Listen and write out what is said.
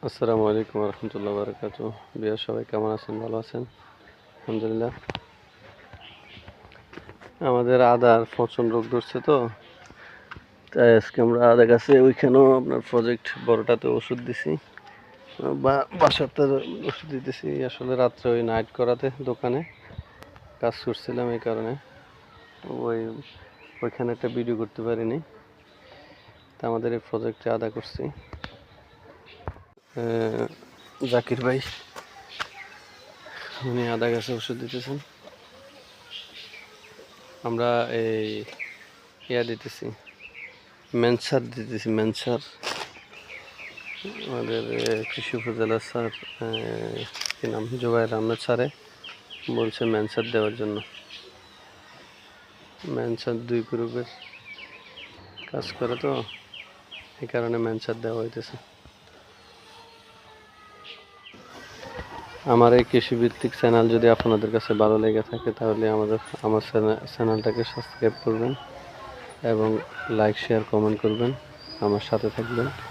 আসসালামু আলাইকুম রহমতুল্লাহ বারকাতু। বিয়া সবাই কেমন আছেন? ভালো আছেন? আলহামদুলিল্লাহ। আমাদের আদার পচন রোগ ধরছে, তো তাই আজকে আমরা আদা গাছে ওইখানেও আপনার প্রজেক্ট বড়টাতে ওষুধ দিছি, বা বাসাতে ওষুধ দিতেছি। আসলে রাত্রে ওই নাইট করাতে দোকানে কাজ করছিলাম, এই কারণে ওই ওইখানে একটা ভিডিও করতে পারিনি। তা আমাদের এই প্রজেক্টে আদা করছি। জাকির ভাই উনি আদা গাছে ওষুধ দিতেছেন, আমরা এই দিতেছি, মেনসার দিতেছি। মেনসার আমাদের কৃষি উপজেলার স্যার, কি নাম, জুবাইর আহমেদ স্যারে বলছে মেনসার দেওয়ার জন্য। মেনসার 2 গ্রুপের কাজ করে, তো এই কারণে মেনসার দেওয়া হইতেছে। আমার এই কৃষিভিত্তিক চ্যানেল যদি আপনাদের কাছে ভালো লেগে থাকে, তাহলে আমার চ্যানেলটাকে সাবস্ক্রাইব করবেন এবং লাইক, শেয়ার, কমেন্ট করবেন, আমার সাথে থাকবেন।